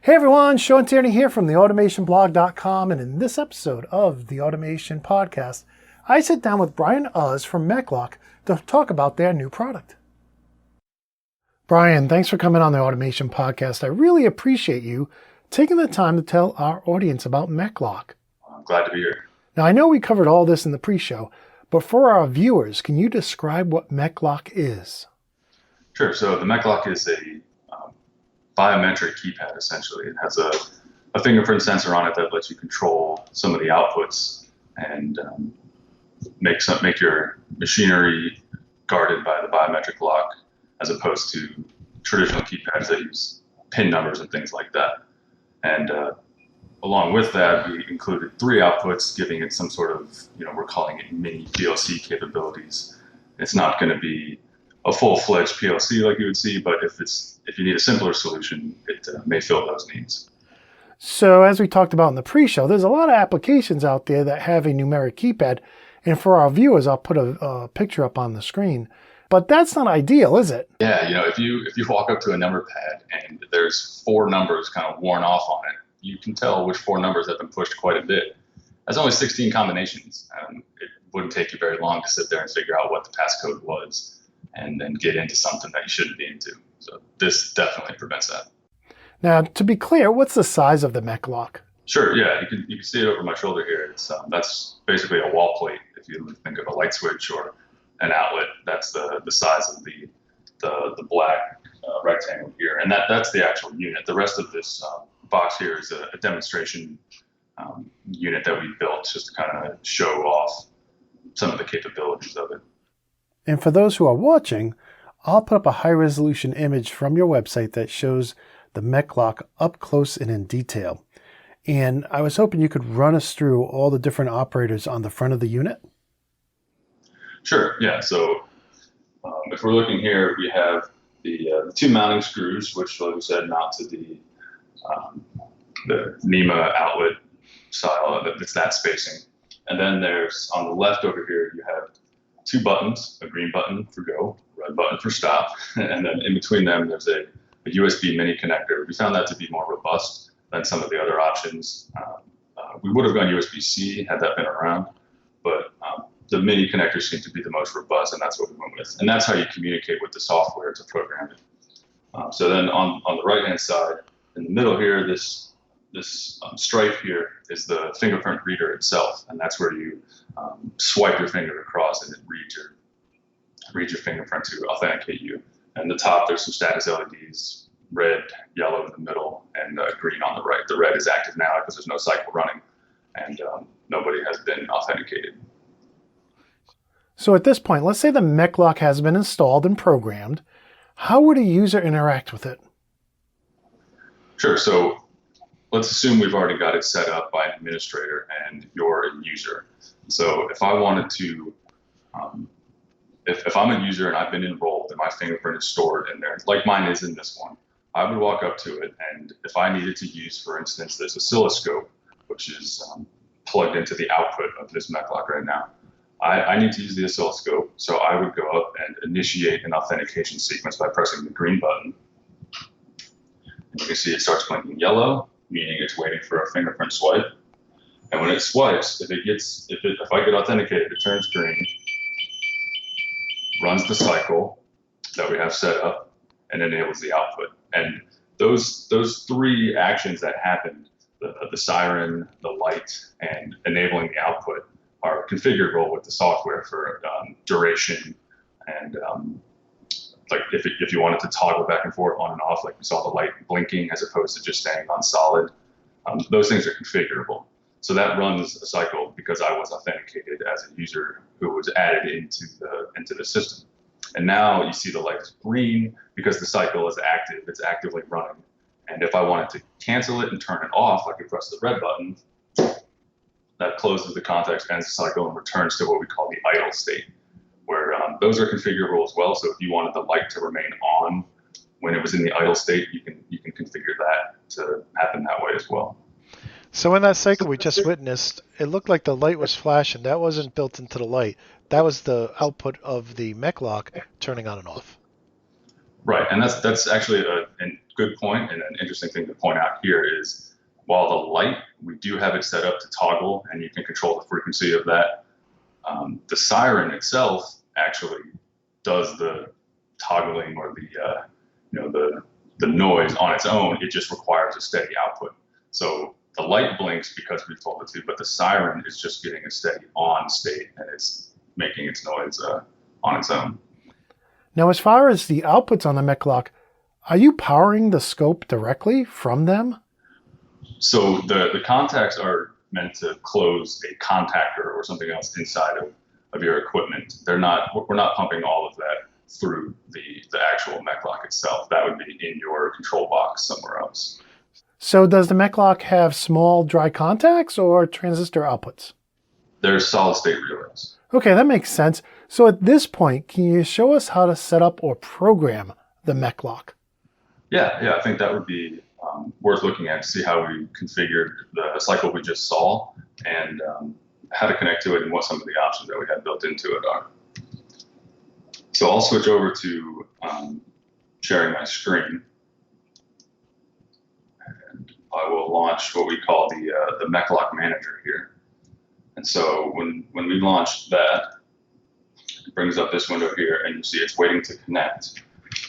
Hey everyone, Shawn here from theautomationblog.com, and in this episode of the Automation Podcast, I sit down with Bryan Auz from Mech-Lock to talk about their new product. Bryan, thanks for coming on the Automation Podcast. I really appreciate you taking the time to tell our audience about Mech-Lock. I'm glad to be here. Now, I know we covered all this in the pre-show, but for our viewers, can you describe what Mech-Lock is? Sure. So the Mech-Lock is a biometric keypad, essentially. It has a fingerprint sensor on it that lets you control some of the outputs and make your machinery guarded by the biometric lock, as opposed to traditional keypads that use pin numbers and things like that. And along with that, we included 3 outputs, giving it some sort of, we're calling it mini PLC capabilities. It's not going to be a full-fledged PLC like you would see, but if you need a simpler solution, it may fill those needs. So as we talked about in the pre-show, there's a lot of applications out there that have a numeric keypad, and for our viewers, I'll put a picture up on the screen. But that's not ideal, is it? Yeah, if you walk up to a number pad and there's 4 numbers kind of worn off on it, you can tell which 4 numbers have been pushed quite a bit. That's only 16 combinations. It wouldn't take you very long to sit there and figure out what the passcode was, and then get into something that you shouldn't be into. So this definitely prevents that. Now, to be clear, what's the size of the Mech-Lock? Sure, yeah, you can see it over my shoulder here. It's that's basically a wall plate. If you think of a light switch or an outlet, that's the size of the black rectangle here, and that's the actual unit. The rest of this box here is a demonstration unit that we built just to kind of show off some of the capabilities of it. And for those who are watching, I'll put up a high-resolution image from your website that shows the Mech-Lock up close and in detail. And I was hoping you could run us through all the different operators on the front of the unit. Sure, yeah. So if we're looking here, we have the 2 mounting screws, which, like we said, mount to the NEMA outlet style. It's that spacing. And then there's, on the left over here, you have 2 buttons, a green button for go, red button for stop, and then in between them there's a USB mini connector. We found that to be more robust than some of the other options. We would have gone USB-C had that been around, but the mini connectors seem to be the most robust, and that's what we went with. And that's how you communicate with the software to program it. So then on the right-hand side, in the middle here, this stripe here is the fingerprint reader itself, and that's where you swipe your finger across and it reads your fingerprint to authenticate you. And the top, there's some status LEDs, red, yellow in the middle, and green on the right. The red is active now because there's no cycle running, and nobody has been authenticated. So at this point, let's say the Mech-Lock has been installed and programmed. How would a user interact with it? Sure. So let's assume we've already got it set up by an administrator and you're a user. So if I wanted to, if I'm a user and I've been enrolled and my fingerprint is stored in there, like mine is in this one, I would walk up to it, and if I needed to use, for instance, this oscilloscope, which is plugged into the output of this Mech-Lock right now, I need to use the oscilloscope, so I would go up and initiate an authentication sequence by pressing the green button. And you can see it starts blinking yellow, meaning it's waiting for a fingerprint swipe. And when it swipes, if I get authenticated, it turns green, runs the cycle that we have set up, and enables the output. And those 3 actions that happened, the siren, the light, and enabling the output, are configurable with the software for duration and like if you wanted to toggle back and forth on and off, like we saw the light blinking as opposed to just staying on solid, those things are configurable. So that runs a cycle because I was authenticated as a user who was added into the system. And now you see the light is green because the cycle is active, it's actively running. And if I wanted to cancel it and turn it off, I could press the red button. That closes the context, ends the cycle, and returns to what we call the idle state, where those are configurable as well. So if you wanted the light to remain on when it was in the idle state, you can configure that to happen that way as well. So in that cycle we just witnessed, it looked like the light was flashing. That wasn't built into the light. That was the output of the Mech-Lock turning on and off. Right, and that's actually a good point, and an interesting thing to point out here is while the light, we do have it set up to toggle, and you can control the frequency of that. The siren itself actually does the toggling or the noise on its own. It just requires a steady output. So the light blinks because we've told it to, but the siren is just getting a steady on state, and it's making its noise on its own. Now, as far as the outputs on the Mech-Lock, are you powering the scope directly from them? So the contacts are meant to close a contactor or something else inside of your equipment. We're not pumping all of that through the actual Mech-Lock itself. That would be in your control box somewhere else. So does the Mech-Lock have small dry contacts or transistor outputs? There's solid state relays. Okay, that makes sense. So at this point, can you show us how to set up or program the Mech-Lock? Yeah, I think that would be worth looking at to see how we configured the cycle we just saw and how to connect to it and what some of the options that we had built into it are. So I'll switch over to sharing my screen, and I will launch what we call the Mech-Lock manager here. And so when we launch that, it brings up this window here, and you see it's waiting to connect.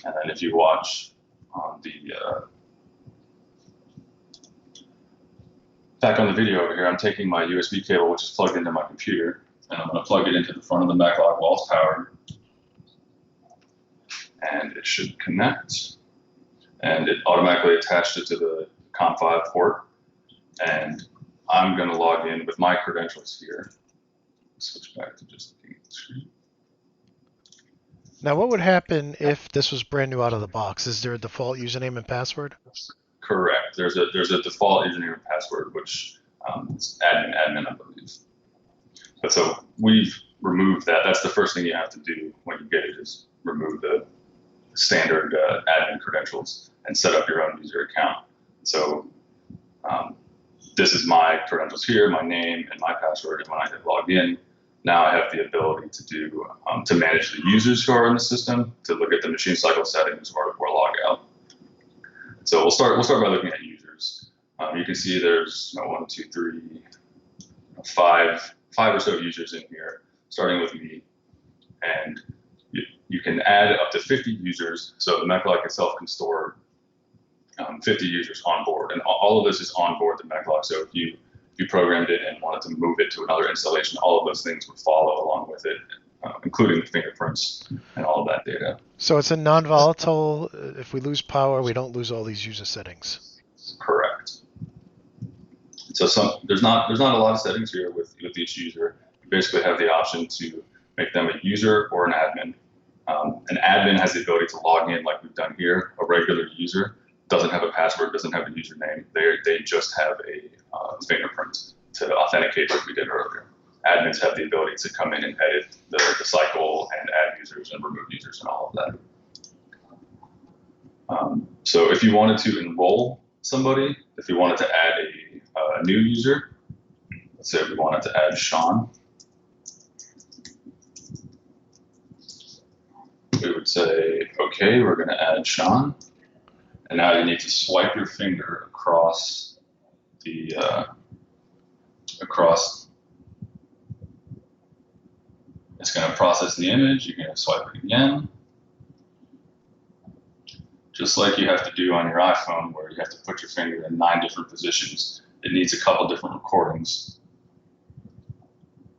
And then if you watch on the back on the video over here, I'm taking my USB cable, which is plugged into my computer, and I'm going to plug it into the front of the Mech-Lock while it's powered. And it should connect. And it automatically attached it to the COM5 port. And I'm going to log in with my credentials here. Switch back to just looking at the screen. Now, what would happen if this was brand new out of the box? Is there a default username and password? Correct. There's a default username and password, which is admin, I believe. But so we've removed that. That's the first thing you have to do when you get it is remove the standard admin credentials and set up your own user account. So this is my credentials here, my name and my password. And when I hit log in, now I have the ability to do to manage the users who are in the system, to look at the machine cycle settings or log out. So we'll start by looking at users. You can see there's 1, 2, 3, 5 or so users in here, starting with me. And you can add up to 50 users. So the Mech-Lock itself can store 50 users on board, and all of this is on board the Mech-Lock. So if you programmed it and wanted to move it to another installation, all of those things would follow along with it, including the fingerprints and all of that data. So it's a non-volatile. If we lose power, we don't lose all these user settings. Correct. So there's not a lot of settings here with each user. You basically have the option to make them a user or an admin. An admin has the ability to log in like we've done here. A regular user doesn't have a password, doesn't have a username. They just have a fingerprint to authenticate like we did earlier. Admins have the ability to come in and edit the cycle and add users and remove users and all of that. So if you wanted to enroll somebody, if you wanted to add a new user, let's say we wanted to add Shawn, we would say, okay, we're going to add Shawn. And now you need to swipe your finger across the it's going to process the image. You're going to swipe it again, just like you have to do on your iPhone, where you have to put your finger in 9 different positions. It needs a couple different recordings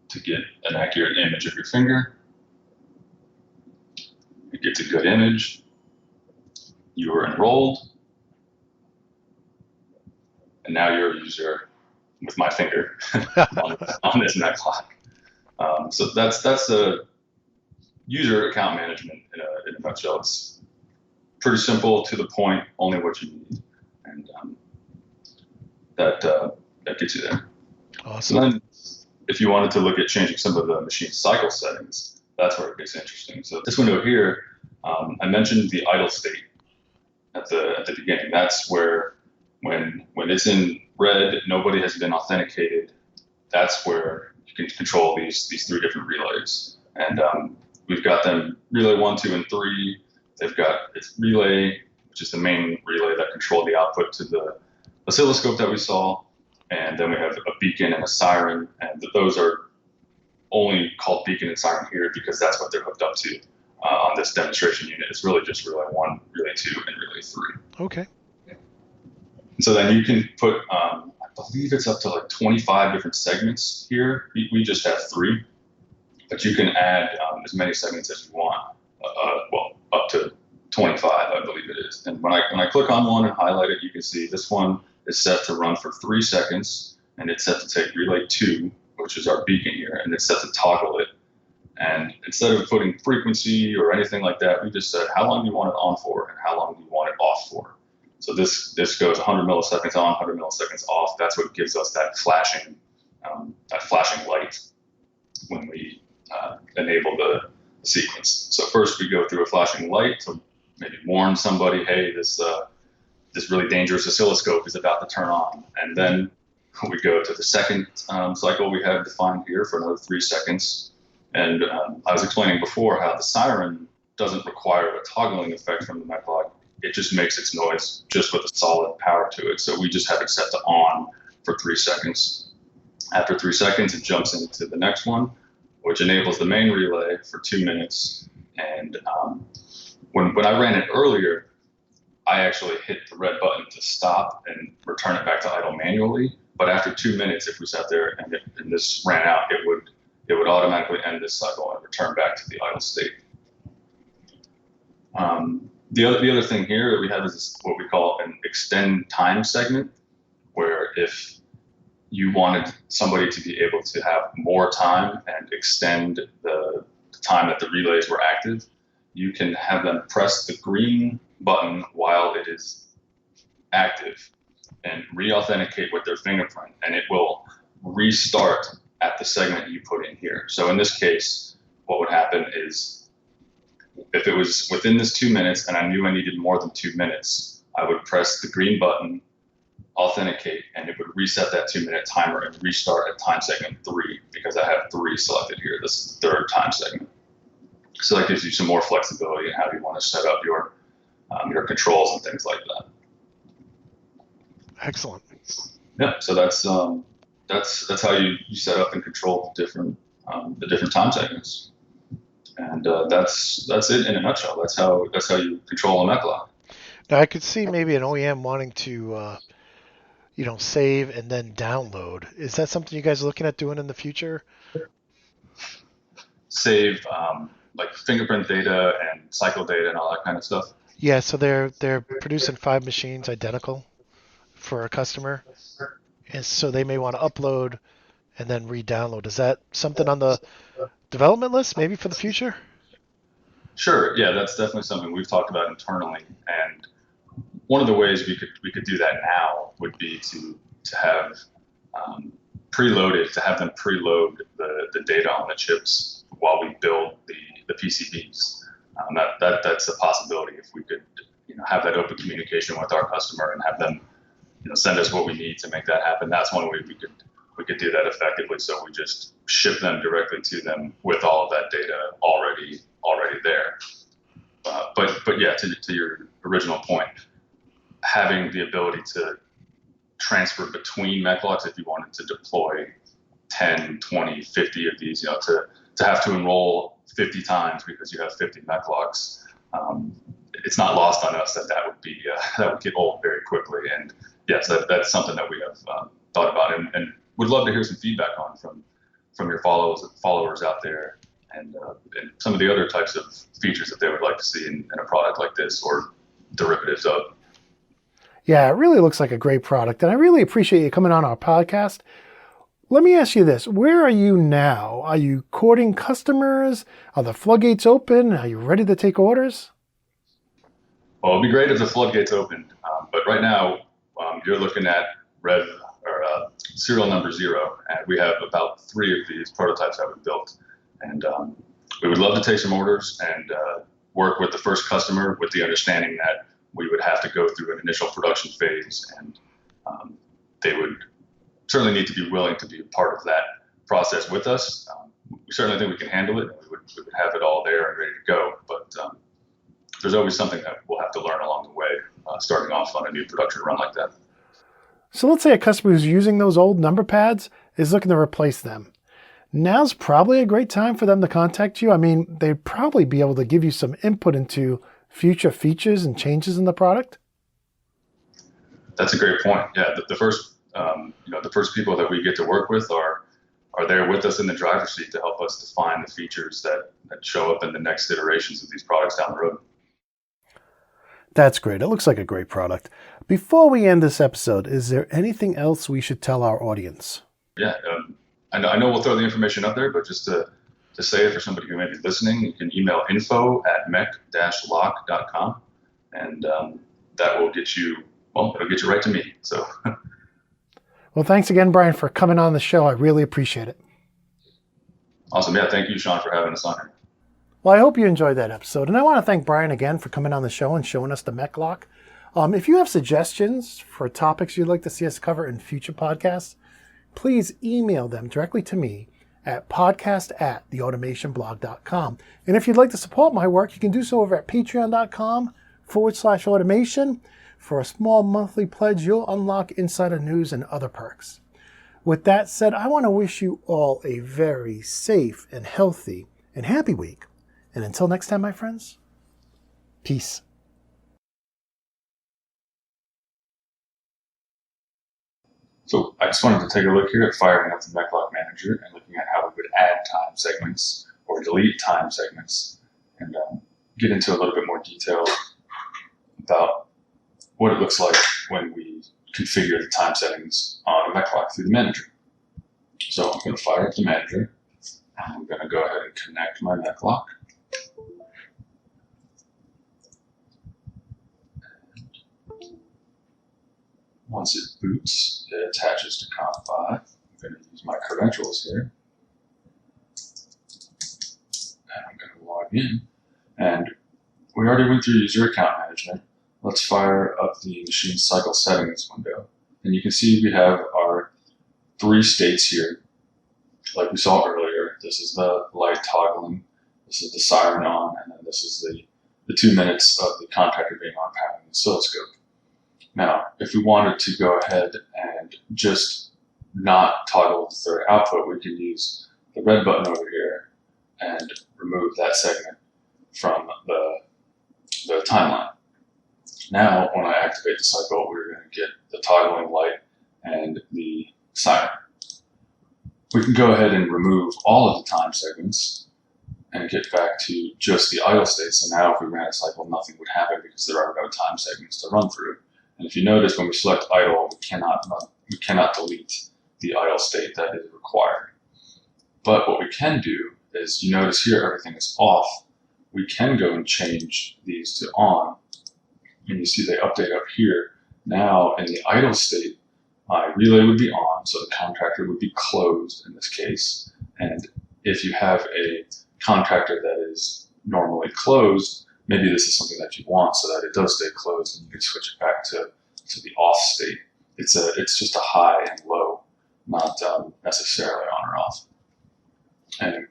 to get an accurate image of your finger. It gets a good image. You were enrolled, and now you're a user with my finger on this Mech-Lock. So that's a user account management in a nutshell. It's pretty simple, to the point, only what you need, and that gets you there. Awesome. And then if you wanted to look at changing some of the machine cycle settings, that's where it gets interesting. So this window here, I mentioned the idle state at the beginning. That's where when it's in red, nobody has been authenticated. That's where you can control these 3 different relays. And we've got them relay 1, 2, and 3. They've got its relay, which is the main relay that controlled the output to the oscilloscope that we saw. And then we have a beacon and a siren, and those are only called beacon and siren here because that's what they're hooked up to on this demonstration unit. It's really just relay 1, relay 2, and relay 3. Okay. So then you can put, I believe it's up to like 25 different segments here. We just have 3, but you can add as many segments as you want. Well, up to 25, I believe it is. And when I click on one and highlight it, you can see this one is set to run for 3 seconds, and it's set to take relay 2, which is our beacon here, and it's set to toggle it. And instead of putting frequency or anything like that, we just said, how long do you want it on for, and how long do you want it off for? So this goes 100 milliseconds on, 100 milliseconds off. That's what gives us that flashing light when we enable the sequence. So first we go through a flashing light to maybe warn somebody, hey, this really dangerous oscilloscope is about to turn on. And then we go to the second cycle we have defined here for another 3 seconds. And I was explaining before how the siren doesn't require a toggling effect from the Mech-Lock. It just makes its noise just with a solid power to it. So we just have it set to on for 3 seconds. After 3 seconds, it jumps into the next one, which enables the main relay for 2 minutes. And when I ran it earlier, I actually hit the red button to stop and return it back to idle manually. But after 2 minutes, if we sat there and this ran out, it would automatically end this cycle and return back to the idle state. The other thing here that we have is what we call an extend time segment, where if you wanted somebody to be able to have more time and extend the time that the relays were active, you can have them press the green button while it is active and re-authenticate with their fingerprint, and it will restart at the segment you put in here. So in this case, what would happen is if it was within this 2 minutes and I knew I needed more than 2 minutes, I would press the green button, authenticate, and it would reset that 2-minute timer and restart at time segment 3 because I have 3 selected here. This is the 3rd time segment. So that gives you some more flexibility in how you want to set up your controls and things like that. Excellent. Yeah, so that's how you set up and control the different time segments, and that's it in a nutshell. That's how you control a Mech-Lock. Now I could see maybe an OEM wanting to, save and then download. Is that something you guys are looking at doing in the future? Save like fingerprint data and cycle data and all that kind of stuff. Yeah, so they're producing 5 machines identical for a customer, and so they may want to upload and then re-download. Is that something on the development list, maybe for the future? Sure. Yeah, that's definitely something we've talked about internally. And one of the ways we could do that now would be to have to have them preload the data on the chips while we build the PCBs. That's a possibility if we could have that open communication with our customer and have them send us what we need to make that happen. That's one way we could do that effectively. So we just ship them directly to them with all of that data already there. But yeah, to your original point, having the ability to transfer between Mech-Locks if you wanted to deploy 10, 20, 50 of these, to have to enroll 50 times because you have 50 Mech-Locks, it's not lost on us that would get old very quickly. And yes, that's something that we have thought about and would love to hear some feedback on from your followers out there, and some of the other types of features that they would like to see in a product like this or derivatives of. Yeah, it really looks like a great product, and I really appreciate you coming on our podcast. Let me ask you this. Where are you now? Are you courting customers? Are the floodgates open? Are you ready to take orders? Well, it'd be great if the floodgates opened, but right now you're looking at serial number 0, and we have about 3 of these prototypes that we built, and we would love to take some orders and work with the first customer with the understanding that we would have to go through an initial production phase, and they would certainly need to be willing to be a part of that process with us. We certainly think we can handle it. We would have it all there and ready to go, but there's always something that we'll have to learn along the way, starting off on a new production run like that. So let's say a customer who's using those old number pads is looking to replace them. Now's probably a great time for them to contact you. I mean, they'd probably be able to give you some input into future features and changes in the product. That's a great point. Yeah, the first people that we get to work with are there with us in the driver's seat to help us define the features that show up in the next iterations of these products down the road. That's great. It looks like a great product. Before we end this episode, is there anything else we should tell our audience? Yeah, I know we'll throw the information up there, but just to say it for somebody who may be listening, you can email info@mech-lock.com, and that will get you, it'll get you right to me. So. Well, thanks again, Bryan, for coming on the show. I really appreciate it. Awesome. Yeah, thank you, Shawn, for having us on here. Well, I hope you enjoyed that episode. And I want to thank Bryan again for coming on the show and showing us the Mech-Lock. If you have suggestions for topics you'd like to see us cover in future podcasts, please email them directly to me at podcast@theautomationblog.com. And if you'd like to support my work, you can do so over at patreon.com/automation. For a small monthly pledge, you'll unlock insider news and other perks. With that said, I want to wish you all a very safe and healthy and happy week. And until next time, my friends, peace. So I just wanted to take a look here at firing up the Mech-Lock Manager and looking at how we would add time segments or delete time segments, and get into a little bit more detail about what it looks like when we configure the time settings on a Mech-Lock through the manager. So I'm going to fire up the manager, and I'm going to go ahead and connect my Mech-Lock. Once it boots, it attaches to Conf5. I'm going to use my credentials here. And I'm going to log in. And we already went through user account management. Let's fire up the machine cycle settings window. And you can see we have our 3 states here. Like we saw earlier, this is the light toggling, this is the siren on, and then this is the 2 minutes of the contactor being on powering the oscilloscope. Now, if we wanted to go ahead and just not toggle the third output, we can use the red button over here and remove that segment from the timeline. Now, when I activate the cycle, we're going to get the toggling light and the siren. We can go ahead and remove all of the time segments and get back to just the idle state. So now if we ran a cycle, nothing would happen because there are no time segments to run through. And if you notice, when we select idle, we cannot delete the idle state that is required. But what we can do is, you notice here everything is off. We can go and change these to on. And you see they update up here. Now in the idle state, my relay would be on, so the contactor would be closed in this case. And if you have a contactor that is normally closed, maybe this is something that you want so that it does stay closed, and you can switch it back to the off state. It's just a high and low, not necessarily on or off. And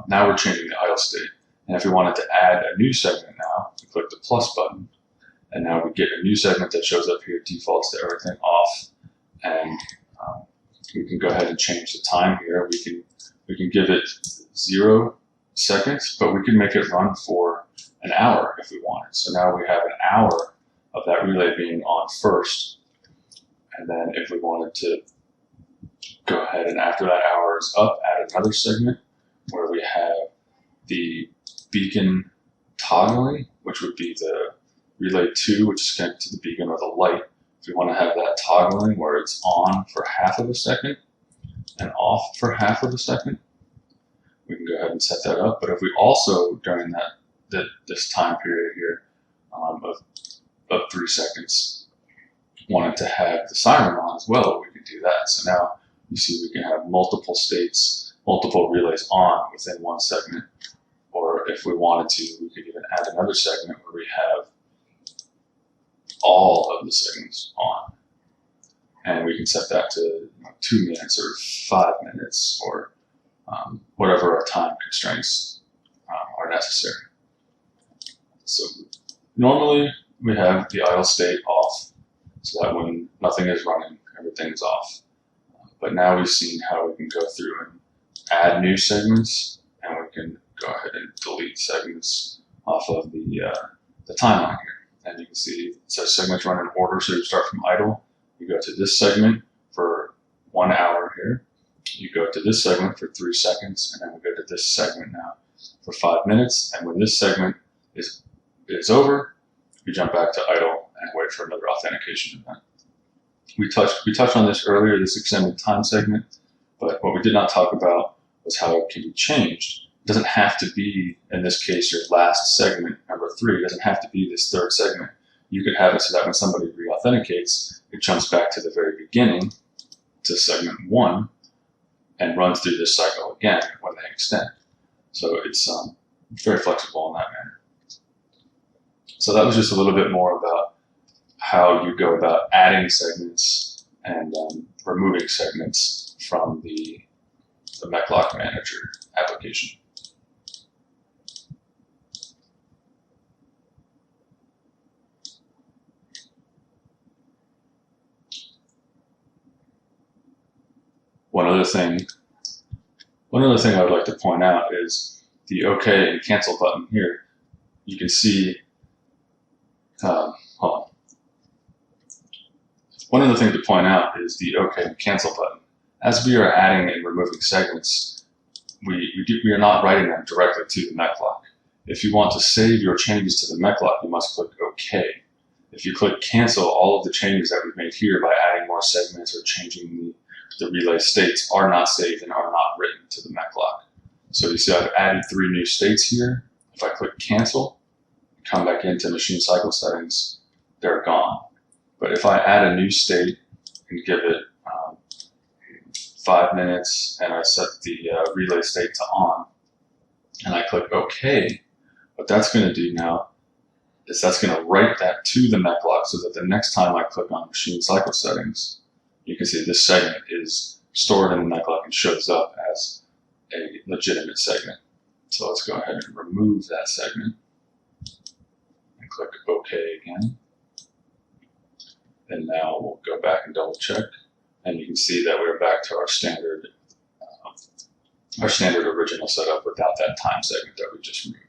now we're changing the idle state. And if we wanted to add a new segment now, we click the plus button, and now we get a new segment that shows up here, defaults to everything off, and we can go ahead and change the time here. We can give it 0 seconds, but we can make it run for an hour if we wanted. So now we have an hour of that relay being on first. And then if we wanted to go ahead and after that hour is up, add another segment where we have the beacon toggling, which would be the relay 2, which is connected to the beacon or the light. If we want to have that toggling where it's on for half of a second and off for half of a second, we can go ahead and set that up. But if we also, during this time period here of 3 seconds, wanted to have the siren on as well, we could do that. So now you see we can have multiple states, multiple relays on within one segment. Or if we wanted to, we could even add another segment where we have all of the segments on. And we can set that to 2 minutes or 5 minutes or whatever our time constraints are necessary. So Normally, we have the idle state off, so that when nothing is running, everything is off. But now we've seen how we can go through and add new segments, and we can go ahead and delete segments off of the timeline here. And you can see it says segments run in order, so you start from idle. You go to this segment for 1 hour here. You go to this segment for 3 seconds, and then we go to this segment now for 5 minutes. And when this segment is over, we jump back to idle and wait for another authentication event. We touched on this earlier, this extended time segment, but what we did not talk about was how it can be changed. It doesn't have to be, in this case, your last segment, number 3. It doesn't have to be this 3rd segment. You could have it so that when somebody re-authenticates, it jumps back to the very beginning, to segment 1, and runs through this cycle again when they extend. So it's very flexible in that manner. So that was just a little bit more about how you go about adding segments and removing segments from the Mech-Lock Manager application. One other thing I would like to point out is the OK and cancel button here. You can see, hold on. One other thing to point out is the OK and cancel button. As we are adding and removing segments, we are not writing them directly to the Mech-Lock. If you want to save your changes to the Mech-Lock, you must click OK. If you click cancel, all of the changes that we've made here by adding more segments or changing the relay states are not saved and are not written to the Mech-Lock. So you see I've added 3 new states here. If I click cancel, come back into machine cycle settings, they're gone. But if I add a new state and give it 5 minutes and I set the relay state to on and I click OK, what that's going to do now is that's going to write that to the Mech-Lock so that the next time I click on machine cycle settings, you can see this segment is stored in the Mech-Lock and shows up as a legitimate segment. So let's go ahead and remove that segment and click OK again. And now we'll go back and double check, and you can see that we're back to our standard original setup without that time segment that we just removed.